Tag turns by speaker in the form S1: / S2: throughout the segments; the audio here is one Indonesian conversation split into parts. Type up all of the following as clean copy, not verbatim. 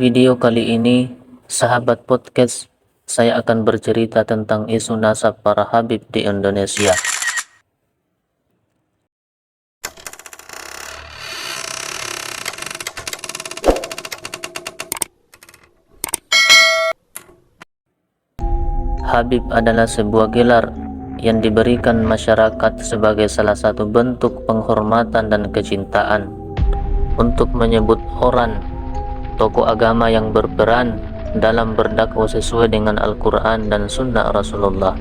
S1: video kali ini, sahabat podcast, saya akan bercerita tentang isu nasab para habib di Indonesia. Habib adalah sebuah gelar yang diberikan masyarakat sebagai salah satu bentuk penghormatan dan kecintaan untuk menyebut orang tokoh agama yang berperan dalam berdakwah sesuai dengan Al-Quran dan Sunnah Rasulullah,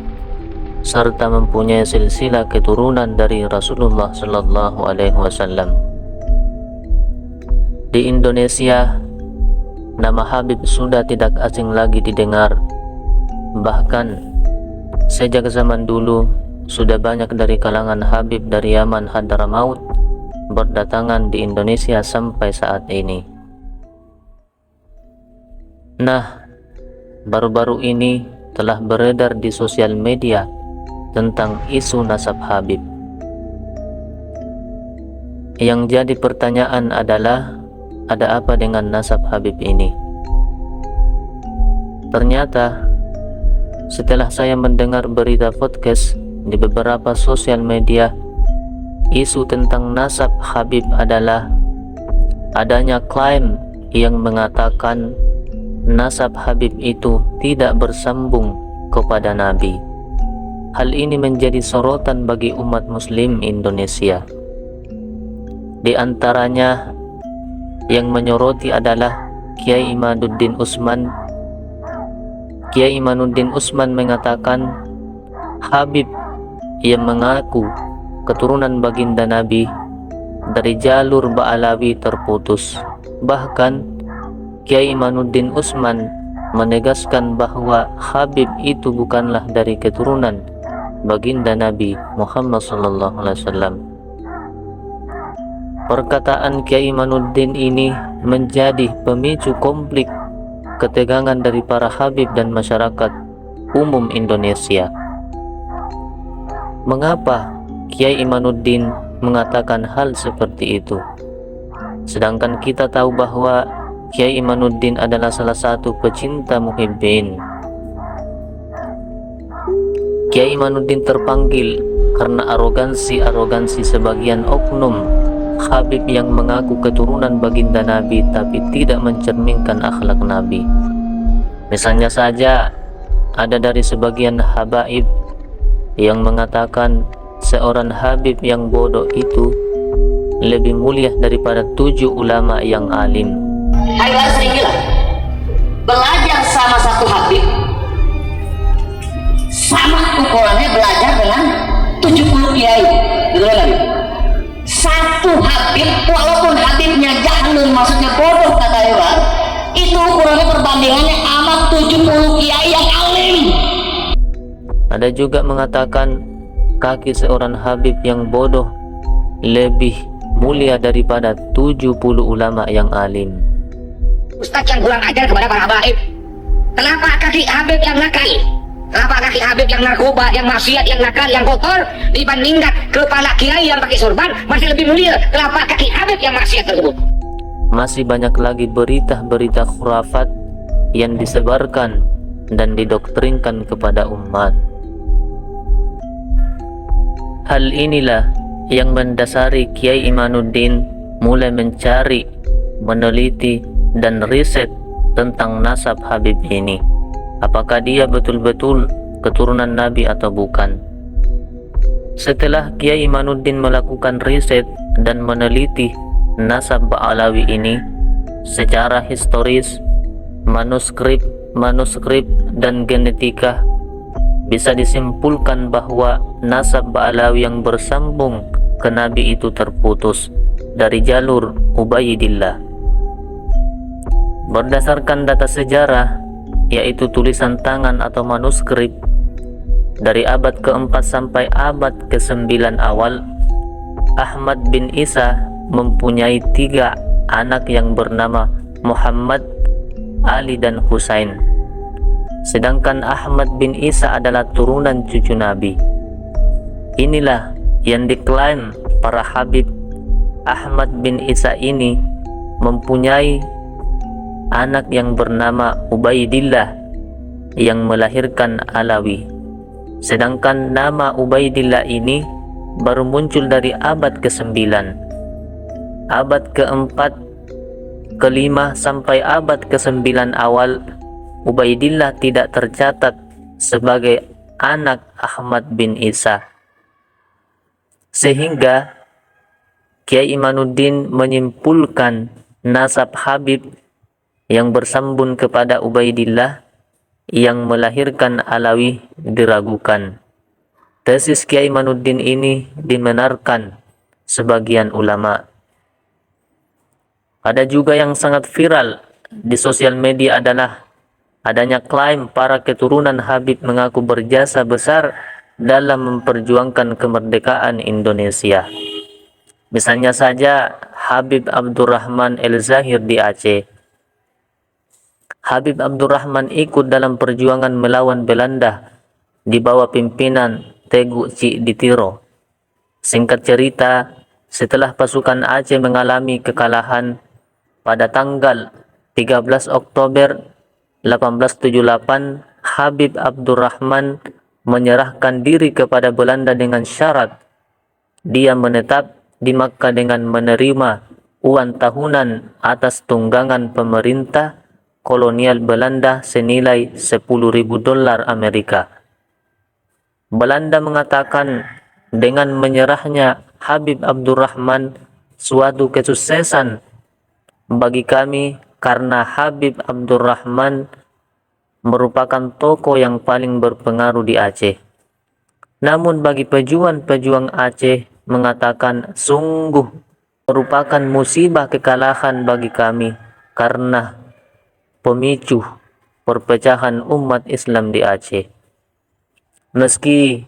S1: serta mempunyai silsilah keturunan dari Rasulullah Sallallahu Alaihi Wasallam. Di Indonesia, nama Habib sudah tidak asing lagi didengar. Bahkan sejak zaman dulu sudah banyak dari kalangan Habib dari Yaman Hadramaut berdatangan di Indonesia sampai saat ini. Nah, baru-baru ini telah beredar di sosial media tentang isu nasab Habib. Yang jadi pertanyaan adalah, ada apa dengan nasab Habib ini? Ternyata setelah saya mendengar berita podcast di beberapa sosial media, isu tentang nasab Habib adalah adanya klaim yang mengatakan nasab Habib itu tidak bersambung kepada Nabi. Hal ini menjadi sorotan bagi umat muslim Indonesia. Di antaranya yang menyoroti adalah Kiai Imaduddin Utsman. Kiai Imaduddin Utsman mengatakan Habib yang mengaku keturunan baginda Nabi dari jalur Ba'alawi terputus. Bahkan Kiai Imaduddin Utsman menegaskan bahwa Habib itu bukanlah dari keturunan baginda Nabi Muhammad SAW. Perkataan Kiai Imaduddin ini menjadi pemicu konflik ketegangan dari para Habib dan masyarakat umum Indonesia. Mengapa Kiai Imaduddin mengatakan hal seperti itu? Sedangkan kita tahu bahwa Kiai Imaduddin adalah salah satu pecinta muhibbin. Kiai Imaduddin terpanggil karena arogansi sebagian oknum Habib yang mengaku keturunan baginda Nabi tapi tidak mencerminkan akhlak Nabi. Misalnya saja, ada dari sebagian habaib yang mengatakan seorang Habib yang bodoh itu lebih mulia daripada 7 ulama yang alim.
S2: Hari sering bilang, belajar sama satu Habib sama ukurannya belajar dengan 70 kiai. Satu Habib, walaupun Habibnya jahilun, maksudnya bodoh kata orang, itu ukurannya perbandingannya sama 70 kiai yang alim.
S1: Ada juga mengatakan kaki seorang Habib yang bodoh lebih mulia daripada 70 ulama yang alim.
S2: Ustaz yang kurang ajar kepada para habaib. Kenapa kaki Habib yang nakal? Kenapa kaki Habib yang narkoba, yang maksiat, yang nakal, yang kotor dibandingkan kepala kiai yang pakai sorban masih lebih mulia? Kenapa kaki Habib yang maksiat tersebut?
S1: Masih banyak lagi berita-berita khurafat yang disebarkan dan didoktrinkan kepada umat. Hal inilah yang mendasari Kiai Imaduddin mulai mencari, meneliti, dan riset tentang nasab Habib ini. Apakah dia betul-betul keturunan Nabi atau bukan? Setelah Kiai Imaduddin melakukan riset dan meneliti nasab Ba'alawi ini secara historis, manuskrip, dan genetika, bisa disimpulkan bahwa nasab Ba'alawi yang bersambung ke Nabi itu terputus dari jalur Ubaidillah. Berdasarkan data sejarah, yaitu tulisan tangan atau manuskrip dari abad ke-4 sampai abad ke-9 awal, Ahmad bin Isa mempunyai 3 anak yang bernama Muhammad, Ali, dan Husain. Sedangkan Ahmad bin Isa adalah turunan cucu Nabi. Inilah yang diklaim para Habib. Ahmad bin Isa ini mempunyai anak yang bernama Ubaidillah yang melahirkan Alawi. Sedangkan nama Ubaidillah ini baru muncul dari abad ke-9. Abad ke-4, ke-5 sampai abad ke-9 awal, Ubaidillah tidak tercatat sebagai anak Ahmad bin Isa. Sehingga Kiai Imanuddin menyimpulkan nasab Habib yang bersambung kepada Ubaidillah yang melahirkan Alawi diragukan. Tesis Kiai Imanuddin ini dibenarkan sebagian ulama. Ada juga yang sangat viral di sosial media adalah adanya klaim para keturunan Habib mengaku berjasa besar dalam memperjuangkan kemerdekaan Indonesia. Misalnya saja Habib Abdurrahman El-Zahir di Aceh. Habib Abdurrahman ikut dalam perjuangan melawan Belanda di bawah pimpinan Tegu Cik Ditiro. Singkat cerita, setelah pasukan Aceh mengalami kekalahan pada tanggal 13 Oktober 1878, Habib Abdurrahman menyerahkan diri kepada Belanda dengan syarat dia menetap di Makkah dengan menerima uang tahunan atas tunggangan pemerintah kolonial Belanda senilai $10.000 Amerika. Belanda mengatakan dengan menyerahnya Habib Abdurrahman suatu kesuksesan bagi kami karena Habib Abdurrahman merupakan tokoh yang paling berpengaruh di Aceh. Namun bagi pejuang-pejuang Aceh mengatakan sungguh merupakan musibah kekalahan bagi kami karena pemicu perpecahan umat Islam di Aceh. Meski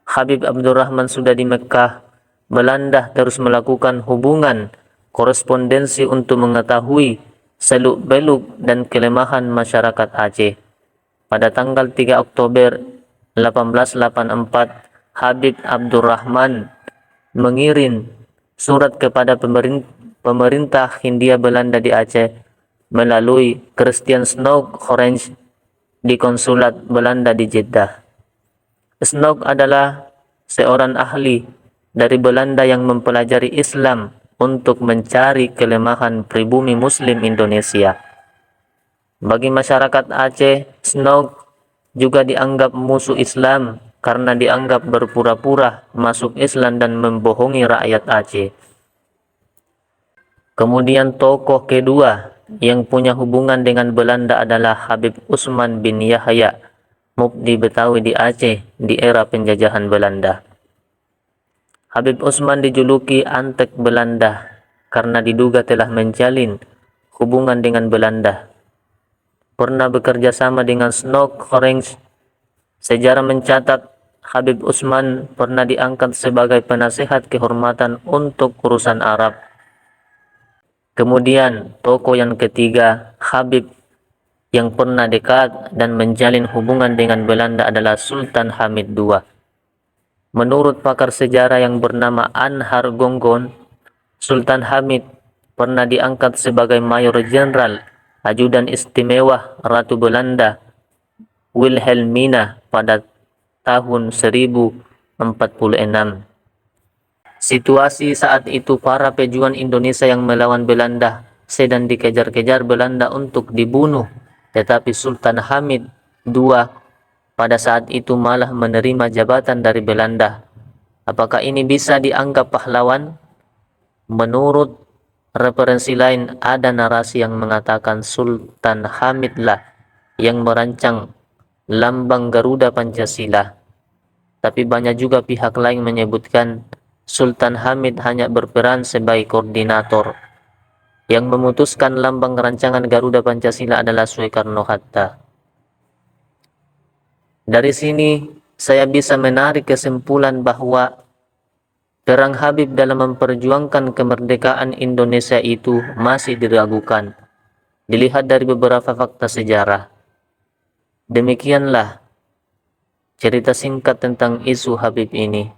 S1: Habib Abdurrahman sudah di Mekah, Belanda terus melakukan hubungan korespondensi untuk mengetahui seluk-beluk dan kelemahan masyarakat Aceh. Pada tanggal 3 Oktober 1884, Habib Abdurrahman mengirim surat kepada pemerintah Hindia Belanda di Aceh melalui Christian Snoek Orange di konsulat Belanda di Jeddah. Snoek adalah seorang ahli dari Belanda yang mempelajari Islam untuk mencari kelemahan pribumi Muslim Indonesia. Bagi masyarakat Aceh, Snoek juga dianggap musuh Islam karena dianggap berpura-pura masuk Islam dan membohongi rakyat Aceh. Kemudian tokoh kedua yang punya hubungan dengan Belanda adalah Habib Usman bin Yahya, Mufti Betawi di Aceh di era penjajahan Belanda. Habib Usman dijuluki Antek Belanda karena diduga telah menjalin hubungan dengan Belanda. Pernah bekerja sama dengan Snoek Orange. Sejarah mencatat Habib Usman pernah diangkat sebagai penasehat kehormatan untuk urusan Arab. Kemudian tokoh yang ketiga, Habib yang pernah dekat dan menjalin hubungan dengan Belanda adalah Sultan Hamid II. Menurut pakar sejarah yang bernama Anhar Gonggon, Sultan Hamid pernah diangkat sebagai Mayor Jenderal Ajudan Istimewa Ratu Belanda Wilhelmina pada tahun 1046. Situasi saat itu para pejuang Indonesia yang melawan Belanda sedang dikejar-kejar Belanda untuk dibunuh, tetapi Sultan Hamid II pada saat itu malah menerima jabatan dari Belanda. Apakah ini bisa dianggap pahlawan? Menurut referensi lain, ada narasi yang mengatakan Sultan Hamidlah yang merancang lambang Garuda Pancasila. Tapi banyak juga pihak lain menyebutkan Sultan Hamid hanya berperan sebagai koordinator. Yang memutuskan lambang rancangan Garuda Pancasila adalah Soekarno-Hatta. Dari sini saya bisa menarik kesimpulan bahwa perang Habib dalam memperjuangkan kemerdekaan Indonesia itu masih diragukan. Dilihat dari beberapa fakta sejarah. Demikianlah cerita singkat tentang isu Habib ini.